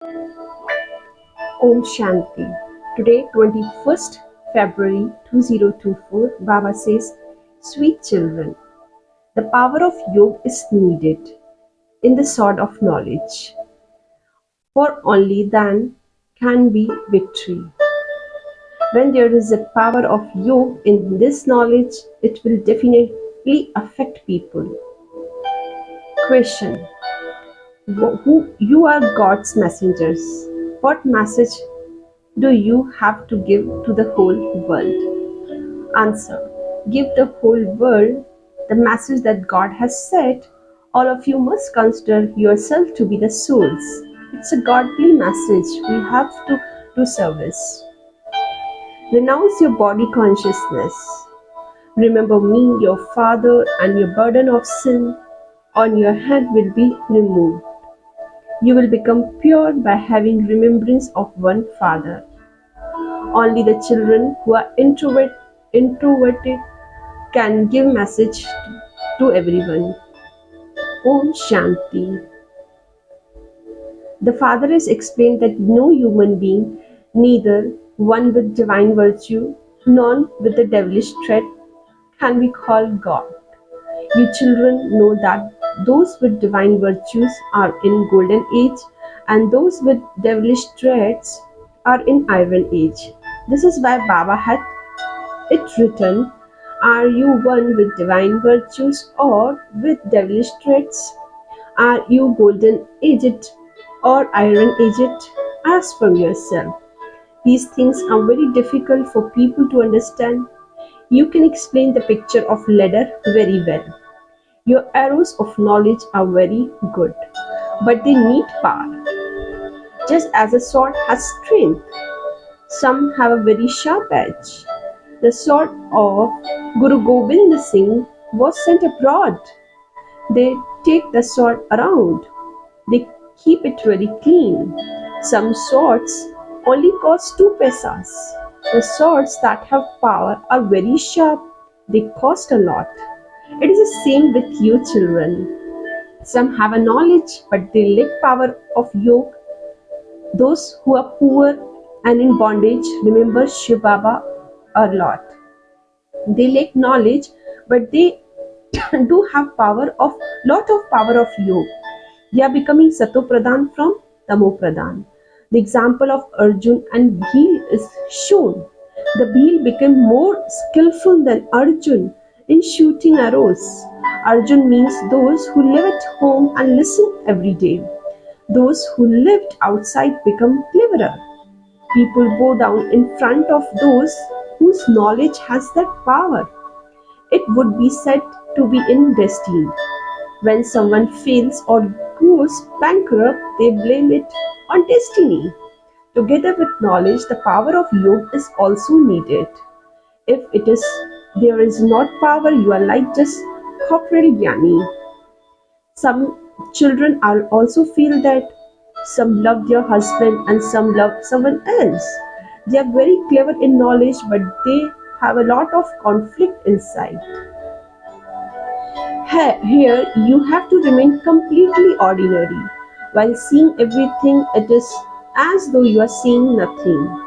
Om Shanti. Today, 21st February 2024, Baba says, Sweet children, the power of yoga is needed in the sword of knowledge, for only then can be victory. When there is a power of yoga in this knowledge, it will definitely affect people. Question: Who you are God's messengers? What message do you have to give to the whole world? Answer: give the whole world the message that God has said. All of you must consider yourself to be the souls. It's a godly message. We have to do service. Renounce your body consciousness. Remember me, your father, and your burden of sin on your head will be removed. You will become pure by having remembrance of one Father. Only the children who are introverted can give message to everyone. Om Shanti. The Father has explained that no human being, neither one with divine virtue, nor with the devilish threat, can be called God. You children know that those with divine virtues are in golden age, and those with devilish traits are in iron age. This is why Baba had it written, are you one with divine virtues or with devilish traits? Are you golden aged or iron aged? Ask from yourself. These things are very difficult for people to understand. You can explain the picture of ladder very well. Your arrows of knowledge are very good, but they need power. Just as a sword has strength, some have a very sharp edge. The sword of Guru Gobind Singh was sent abroad. They take the sword around. They keep it very clean. Some swords only cost 2 paisas. The swords that have power are very sharp. They cost a lot. It is the same with you children. Some have a knowledge, but they lack power of yoga. Those who are poor and in bondage remember Shiv Baba a lot. They lack knowledge, but they do have lot of power of yoga. They are becoming Sato Pradhan from Tamo Pradhan. The example of Arjun and Bhil is shown. The Bhil became more skillful than Arjun in shooting arrows. Arjun means those who live at home and listen every day. Those who lived outside become cleverer. People bow down in front of those whose knowledge has that power. It would be said to be in destiny. When someone fails or goes bankrupt, they blame it on destiny. Together with knowledge, the power of yoga is also needed. If there is not power, you are like just corporal jnani. Some children are also feel that some love their husband and some love someone else. They are very clever in knowledge, but they have a lot of conflict inside. Here, you have to remain completely ordinary. While seeing everything, it is as though you are seeing nothing.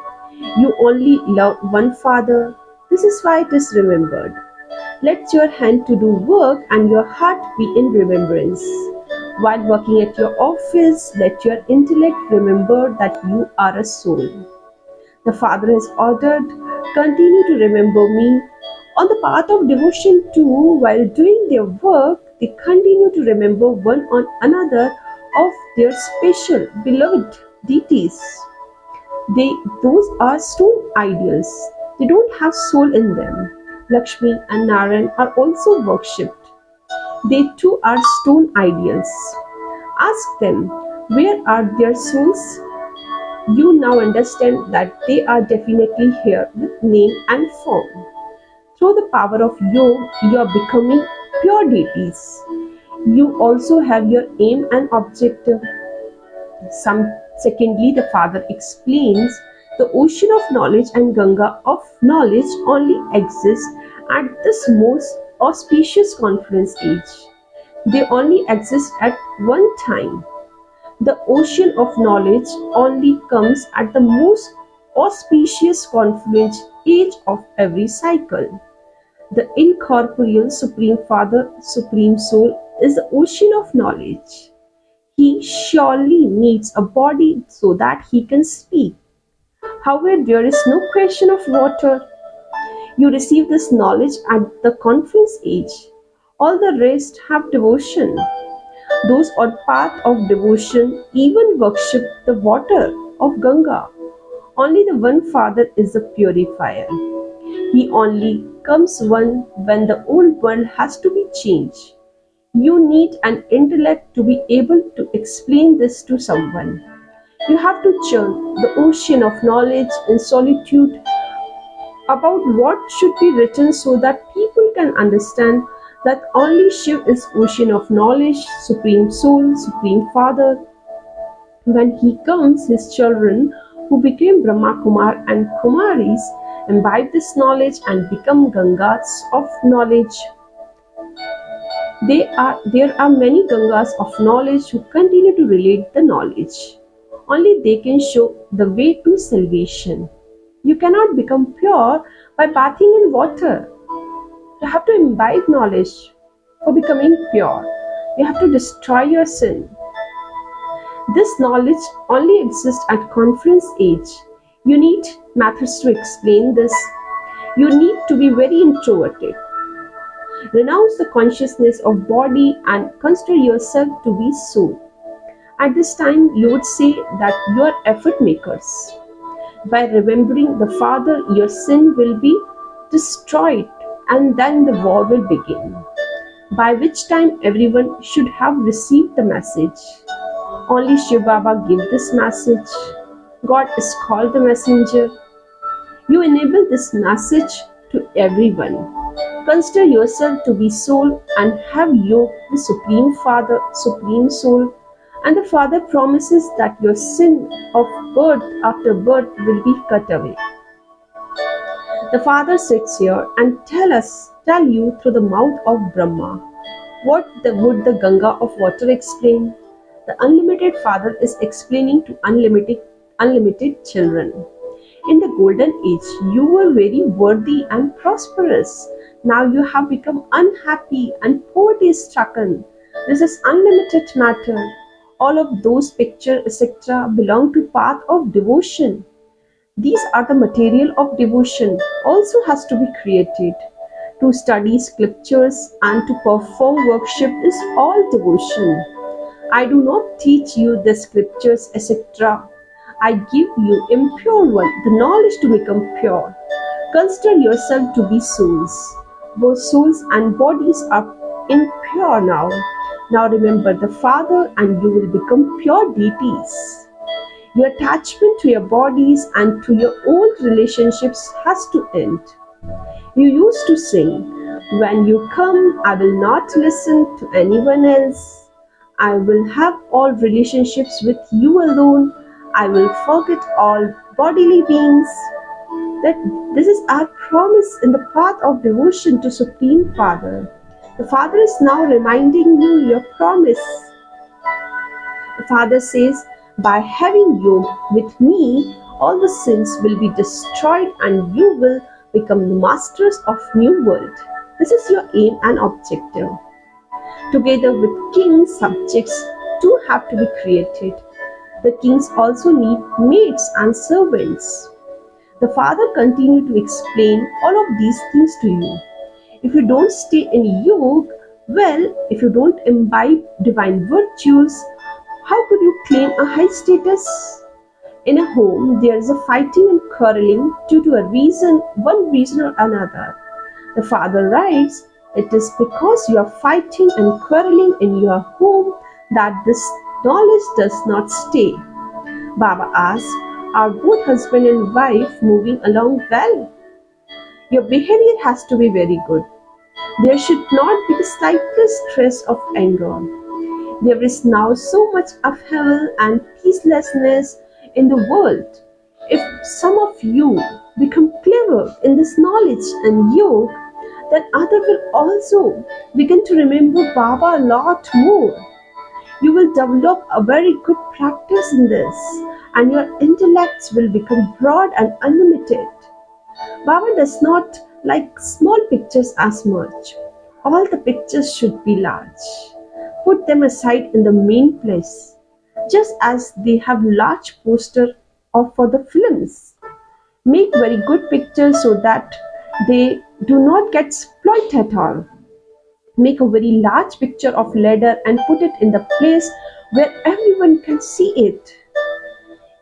You only love one Father. This is why it is remembered. Let your hand to do work and your heart be in remembrance. While working at your office, let your intellect remember that you are a soul. The Father has ordered, continue to remember me. On the path of devotion too, while doing their work, they continue to remember one on another of their special beloved deities. Those are stone ideals. They don't have soul in them. Lakshmi and Narayan are also worshipped. They too are stone ideals. Ask them, where are their souls? You now understand that they are definitely here with name and form. Through the power of yoga, you are becoming pure deities. You also have your aim and objective. Secondly, the Father explains the ocean of knowledge and Ganga of knowledge only exist at this most auspicious conference age. They only exist at one time. The ocean of knowledge only comes at the most auspicious confluence age of every cycle. The incorporeal Supreme Father, Supreme Soul, is the ocean of knowledge. He surely needs a body so that he can speak. However, there is no question of water. You receive this knowledge at the conference age. All the rest have devotion. Those on path of devotion even worship the water of Ganga. Only the one Father is the purifier. He only comes one when the old world has to be changed. You need an intellect to be able to explain this to someone. You have to churn the ocean of knowledge in solitude about what should be written so that people can understand that only Shiv is ocean of knowledge, Supreme Soul, Supreme Father. When he comes, his children who became Brahma Kumar and Kumaris imbibe this knowledge and become Gangas of knowledge. There are many Gangas of knowledge who continue to relate the knowledge. Only they can show the way to salvation. You cannot become pure by bathing in water. You have to imbibe knowledge for becoming pure. You have to destroy your sin. This knowledge only exists at conference age. You need methods to explain this. You need to be very introverted. Renounce the consciousness of body and consider yourself to be soul. At this time, you would say that you are effort makers. By remembering the Father, your sin will be destroyed and then the war will begin. By which time everyone should have received the message. Only Shiv Baba gave this message. God is called the messenger. You enable this message to everyone. Consider yourself to be soul and have yoga with Supreme Father, Supreme Soul, and the Father promises that your sin of birth after birth will be cut away. The Father sits here and tell you through the mouth of Brahma. What would the Ganga of water explain? The unlimited Father is explaining to unlimited children. In the golden age, you were very worthy and prosperous. Now you have become unhappy and poverty stricken. This is unlimited matter. All of those pictures, etc., belong to path of devotion. These are the material of devotion, also has to be created. To study scriptures and to perform worship is all devotion. I do not teach you the scriptures, etc. I give you impure one, the knowledge to become pure. Consider yourself to be souls. Both souls and bodies are impure now. Now remember the Father and you will become pure deities. Your attachment to your bodies and to your old relationships has to end. You used to sing, "When you come, I will not listen to anyone else. I will have all relationships with you alone. I will forget all bodily beings." That this is our promise in the path of devotion to Supreme Father. The Father is now reminding you your promise. The Father says, by having yoga with me, all the sins will be destroyed and you will become the masters of new world. This is your aim and objective. Together with kings, subjects too have to be created. The kings also need maids and servants. The Father continued to explain all of these things to you. If you don't stay in yoga, well, if you don't imbibe divine virtues, how could you claim a high status? In a home, there is a fighting and quarreling due to one reason or another. The Father writes, it is because you are fighting and quarreling in your home that this knowledge does not stay. Baba asks, are both husband and wife moving along well? Your behavior has to be very good. There should not be the slightest trace of anger. There is now so much upheaval and peacelessness in the world. If some of you become clever in this knowledge and yoga, then others will also begin to remember Baba a lot more. You will develop a very good practice in this, and your intellects will become broad and unlimited. Baba does not like small pictures as much. All the pictures should be large. Put them aside in the main place, just as they have large poster of for the films. Make very good pictures so that they do not get spoiled at all. Make a very large picture of leather and put it in the place where everyone can see it.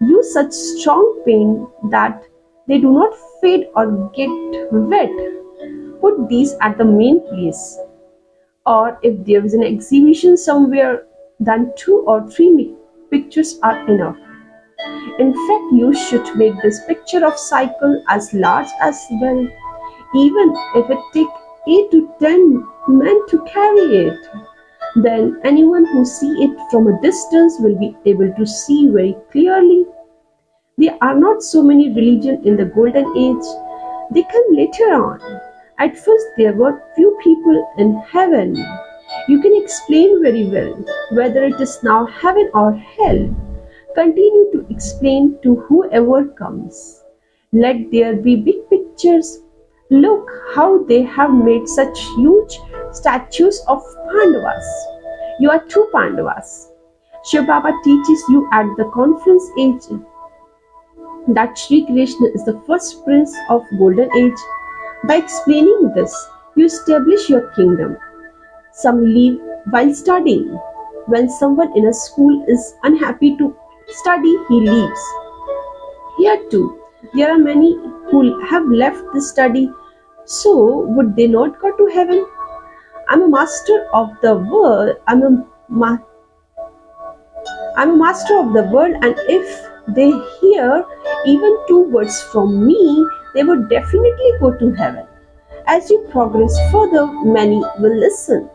Use such strong paint that they do not fade or get wet. Put these at the main place. Or if there is an exhibition somewhere, then 2 or 3 pictures are enough. In fact, you should make this picture of cycle as large as well, even if it takes 8 to 10 men to carry it. Then anyone who see it from a distance will be able to see very clearly. There are not so many religions in the golden age. They come later on. At first there were few people in heaven. You can explain very well whether it is now heaven or hell. Continue to explain to whoever comes. Let there be big pictures. Look how they have made such huge statues of Pandavas. You are two Pandavas. Shiv Baba teaches you at the conference age that Sri Krishna is the first prince of golden age. By explaining this, you establish your kingdom. Some leave while studying. When someone in a school is unhappy to study, he leaves. Here too, there are many who have left the study. So would they not go to heaven? I'm a master of the world. I'm a master of the world, and if they hear even 2 words from me, they would definitely go to heaven. As you progress further, many will listen.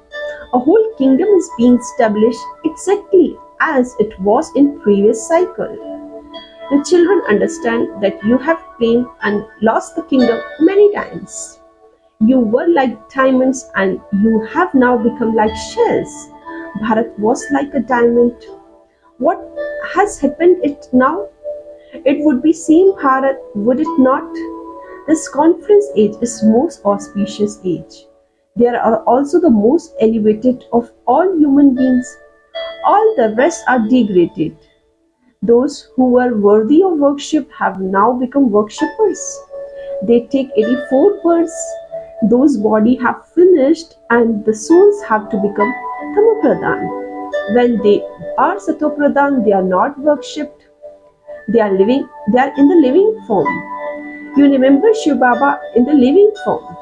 A whole kingdom is being established exactly as it was in previous cycle. The children understand that you have claimed and lost the kingdom many times. You were like diamonds and you have now become like shells. Bharat was like a diamond. What has happened it now? It would be same Bharat, would it not? This conference age is most auspicious age. There are also the most elevated of all human beings. All the rest are degraded. Those who were worthy of worship have now become worshippers. They take 84 births. Those bodies have finished and the souls have to become Tamopradhan. When they are Satopradhan, they are not worshipped. They are in the living form. You remember Shiv Baba in the living form.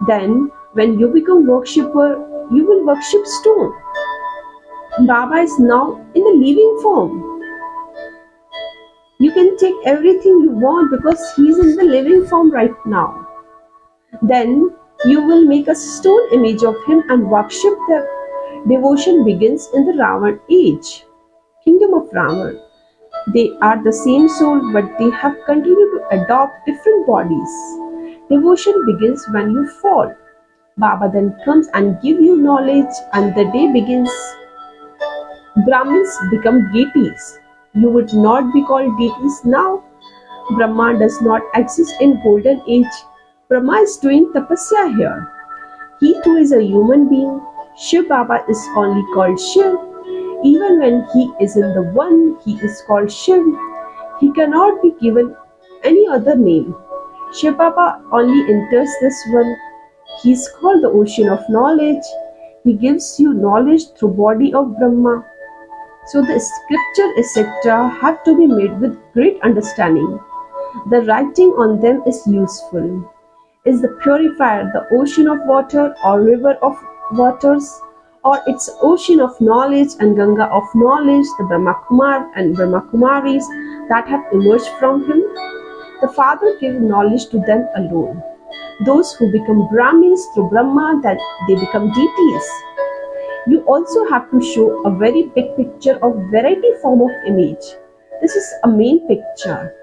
Then when you become worshipper, you will worship stone. Baba is now in the living form. You can take everything you want because he is in the living form right now. Then you will make a stone image of him and worship them. Devotion begins in the Ravan age, kingdom of Ravan. They are the same soul, but they have continued to adopt different bodies. Devotion begins when you fall. Baba then comes and gives you knowledge, and the day begins. Brahmins become deities. You would not be called deities now. Brahma does not exist in golden age. Brahma is doing tapasya here. He too is a human being. Shiv Baba is only called Shiv. Even when he is in the one, he is called Shiv. He cannot be given any other name. Shiv Baba only enters this one. He is called the ocean of knowledge. He gives you knowledge through body of Brahma. So the scripture etc. have to be made with great understanding. The writing on them is useful. Is the purifier the ocean of water or river of waters, or it's ocean of knowledge and Ganga of knowledge, the Brahma Kumar and Brahma Kumaris that have emerged from him? The Father gives knowledge to them alone. Those who become Brahmins through Brahma, then they become deities. You also have to show a very big picture of variety form of image. This is a main picture.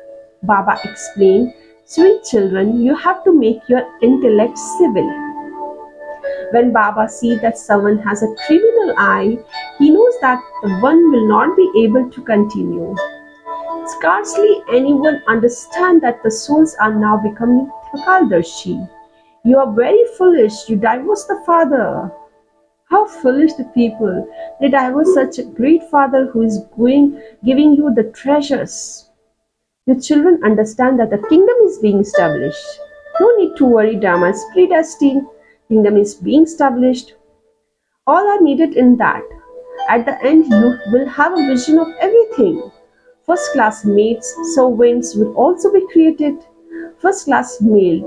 Baba explained, sweet children, you have to make your intellect civil. When Baba sees that someone has a criminal eye, he knows that the one will not be able to continue. Scarcely anyone understands that the souls are now becoming Thakaldarshi. You are very foolish, you divorced the father. How foolish the people! They divorce such a great father who is giving you the treasures. Your children understand that the kingdom is being established. No need to worry, Dharma is predestined. Kingdom is being established. All are needed in that. At the end, you will have a vision of everything. First class maids, servants will also be created. First class maids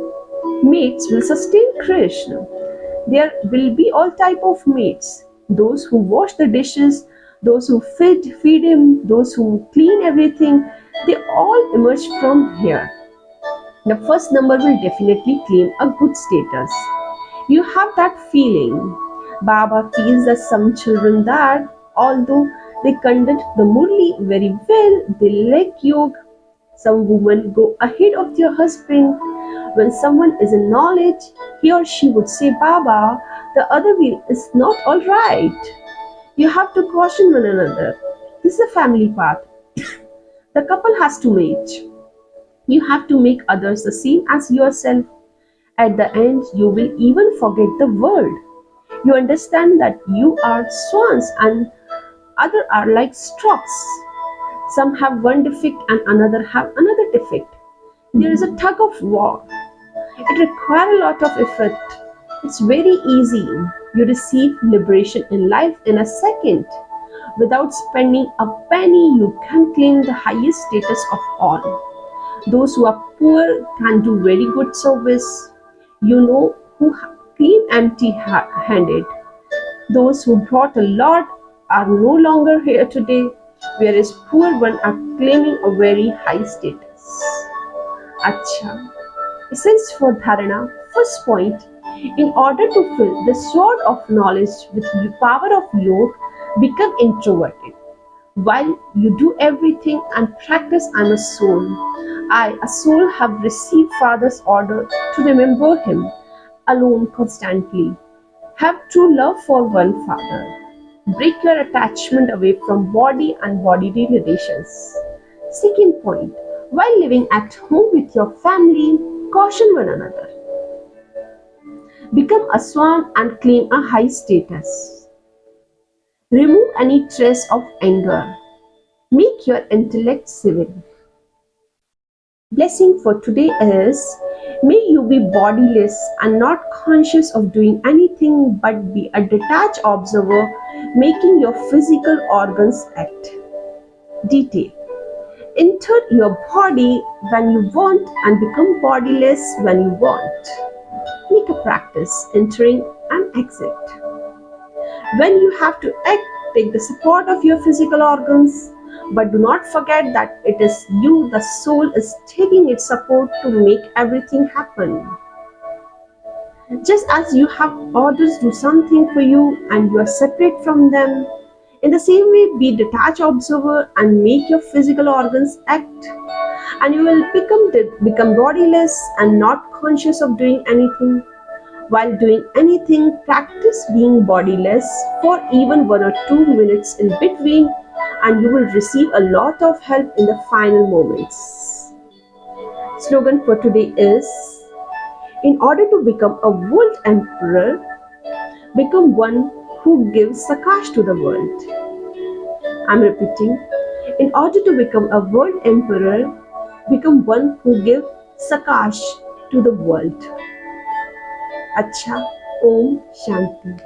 will sustain Krishna. There will be all type of maids. Those who wash the dishes, those who feed him, those who clean everything, they all emerge from here. The first number will definitely claim a good status. You have that feeling. Baba feels that some children that, although they conduct the Murli very well, they lack yoga. Some women go ahead of their husband. When someone is in knowledge, he or she would say, Baba, the other way is not alright. You have to caution one another. This is a family path. The couple has to match. You have to make others the same as yourself. At the end, you will even forget the world. You understand that you are swans and others are like storks. Some have one defect and another have another defect. There is a tug of war. It requires a lot of effort. It's very easy. You receive liberation in life in a second. Without spending a penny, you can claim the highest status of all. Those who are poor can do very good service. You know who came empty-handed. Those who brought a lot are no longer here today, whereas poor ones are claiming a very high status. Acha. Essence for Dharana. First point. In order to fill the sword of knowledge with the power of yoga, become introverted. While you do everything and practice, I'm a soul. I, a soul, have received Father's order to remember Him alone constantly. Have true love for one Father. Break your attachment away from body and bodily relations. Second point. While living at home with your family, caution one another. Become a swan and claim a high status. Remove any trace of anger. Make your intellect civil. Blessing for today is, may you be bodiless and not conscious of doing anything but be a detached observer, making your physical organs act. Detail. Enter your body when you want and become bodiless when you want. Make a practice entering and exit. When you have to act, take the support of your physical organs, but do not forget that it is you, the soul, is taking its support to make everything happen. Just as you have orders do something for you and you are separate from them, in the same way be detached observer and make your physical organs act, and you will become bodiless and not conscious of doing anything. While doing anything, practice being bodiless for even 1 or 2 minutes in between, and you will receive a lot of help in the final moments. Slogan for today is, in order to become a world emperor, become one who gives Sakash to the world. I'm repeating, in order to become a world emperor, become one who gives Sakash to the world. Acha, Om Shanti.